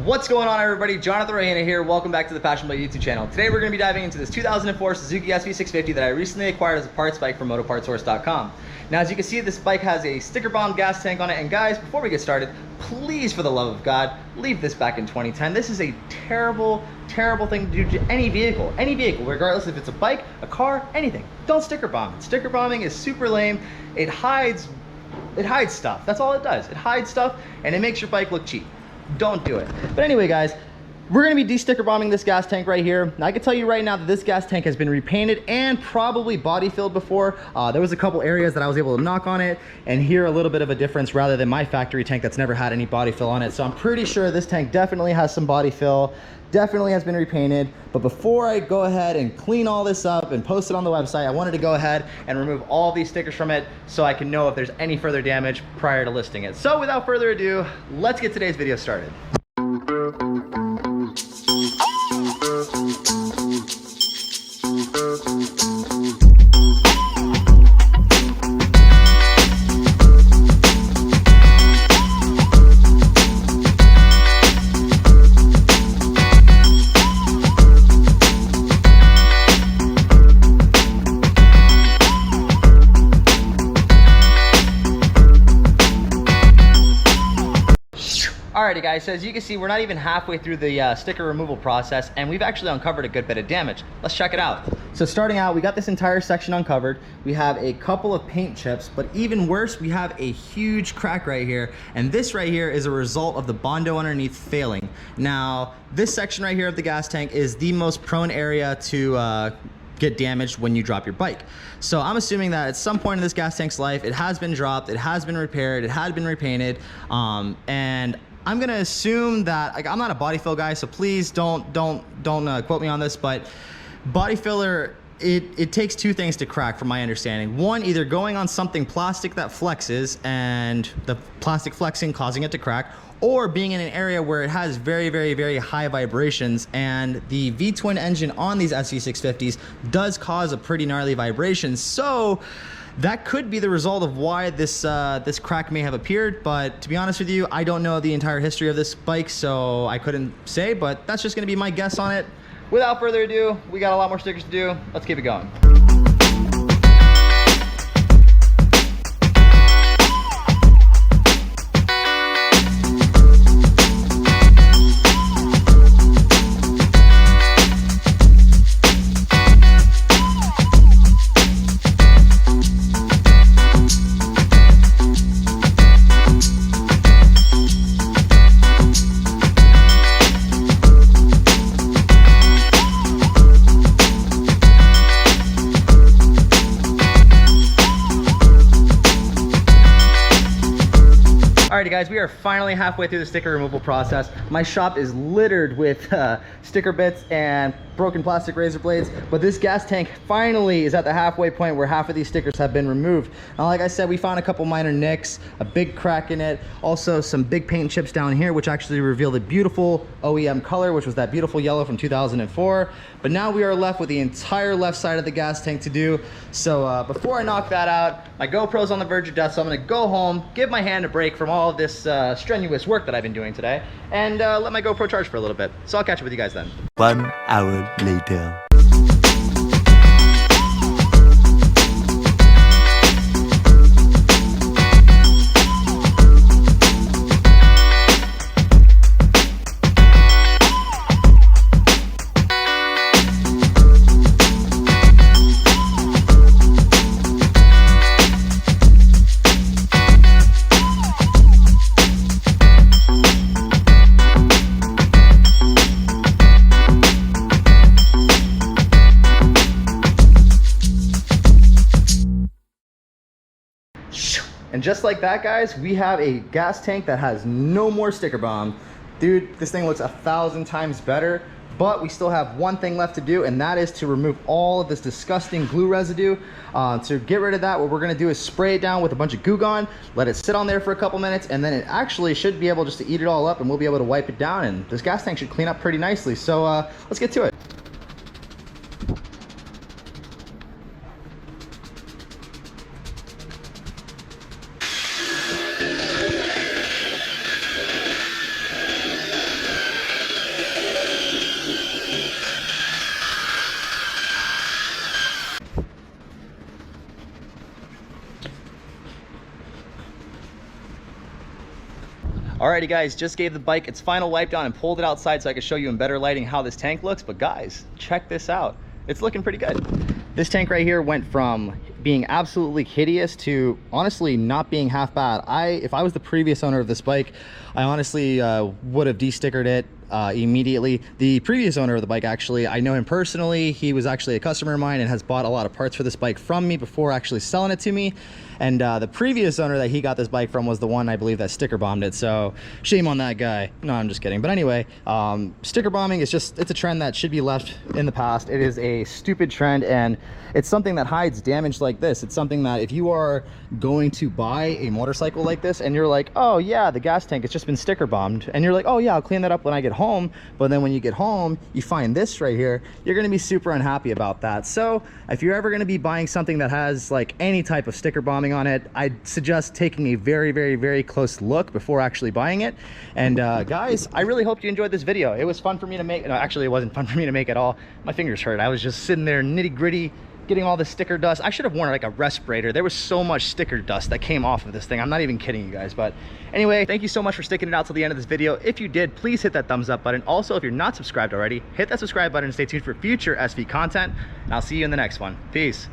What's going on, everybody? Jonathan Rahena here. Welcome back to the Passion Bike YouTube channel. Today we're going to be diving into this 2004 Suzuki SV650 that I recently acquired as a parts bike from motopartsource.com. Now, as you can see, this bike has a sticker bomb gas tank on it, and guys, before we get started, please, for the love of God, leave this back in 2010. This is a terrible thing to do to any vehicle, regardless if it's a bike, a car, anything. Don't sticker bomb. Sticker bombing is super lame. It hides stuff. That's all it does. It hides stuff and it makes your bike look cheap. Don't do it. But anyway, guys, we're going to be de-sticker bombing this gas tank right here. Now, I can tell you right now that this gas tank has been repainted and probably body filled before. There was a couple areas that I was able to knock on it and hear a little bit of a difference rather than my factory tank that's never had any body fill on it. So I'm pretty sure this tank definitely has some body fill, definitely has been repainted. But before I go ahead and clean all this up and post it on the website, I wanted to go ahead and remove all these stickers from it so I can know if there's any further damage prior to listing it. So without further ado, let's get today's video started. Alrighty guys, so as you can see, we're not even halfway through the sticker removal process, and we've actually uncovered a good bit of damage. Let's check it out. So starting out, we got this entire section uncovered. We have a couple of paint chips, but even worse, we have a huge crack right here, and this right here is a result of the Bondo underneath failing. Now, this section right here of the gas tank is the most prone area to get damaged when you drop your bike. So I'm assuming that at some point in this gas tank's life, it has been dropped, it has been repaired, it has been repainted, and I'm gonna assume that, like, I'm not a body fill guy, so please don't quote me on this, but body filler, it takes two things to crack from my understanding. One, either going on something plastic that flexes and the plastic flexing causing it to crack, or being in an area where it has very high vibrations, and the V-twin engine on these SV650s does cause a pretty gnarly vibration. So that could be the result of why this this crack may have appeared, but to be honest with you, I don't know the entire history of this bike, so I couldn't say, but that's just gonna be my guess on it. Without further ado, we got a lot more stickers to do. Let's keep it going. Alrighty guys, we are finally halfway through the sticker removal process. My shop is littered with sticker bits and broken plastic razor blades, but this gas tank finally is at the halfway point where half of these stickers have been removed. Now, like I said, we found a couple minor nicks, a big crack in it, also some big paint chips down here, which actually reveal the beautiful OEM color, which was that beautiful yellow from 2004. But now we are left with the entire left side of the gas tank to do. So before I knock that out, my GoPro's on the verge of death, so I'm gonna go home, give my hand a break from all of this strenuous work that I've been doing today, and let my GoPro charge for a little bit. So I'll catch up with you guys then. 1 hour later. And just like that, guys, we have a gas tank that has no more sticker bomb. Dude, this thing looks 1,000 times better, but we still have one thing left to do, and that is to remove all of this disgusting glue residue. To get rid of that, what we're gonna do is spray it down with a bunch of Goo Gone, let it sit on there for a couple minutes, and then it actually should be able just to eat it all up, and we'll be able to wipe it down, and this gas tank should clean up pretty nicely. So let's get to it. Alrighty guys, just gave the bike its final wipe down and pulled it outside so I could show you in better lighting how this tank looks. But guys, check this out. It's looking pretty good. This tank right here went from being absolutely hideous to honestly not being half bad. If I was the previous owner of this bike, I honestly would have de-stickered it immediately. The previous owner of the bike, actually, I know him personally. He was actually a customer of mine and has bought a lot of parts for this bike from me before actually selling it to me. And the previous owner that he got this bike from was the one, I believe, that sticker bombed it. So shame on that guy. No, I'm just kidding. But anyway, sticker bombing is just, it's a trend that should be left in the past. It is a stupid trend, and it's something that hides damage like this. It's something that if you are going to buy a motorcycle like this and you're like, oh yeah, the gas tank, it's just been sticker bombed, and you're like, oh yeah, I'll clean that up when I get home. But then when you get home, you find this right here, you're gonna be super unhappy about that. So if you're ever gonna be buying something that has like any type of sticker bombing on it, I'd suggest taking a very, very, very close look before actually buying it. And guys, I really hope you enjoyed this video. It was fun for me to make. No, actually it wasn't fun for me to make at all. My fingers hurt. I was just sitting there nitty gritty getting all the sticker dust. I should have worn like a respirator. There was so much sticker dust that came off of this thing. I'm not even kidding you guys. But anyway, thank you so much for sticking it out till the end of this video. If you did, please hit that thumbs up button. Also, if you're not subscribed already, hit that subscribe button and stay tuned for future SV content. And I'll see you in the next one. Peace.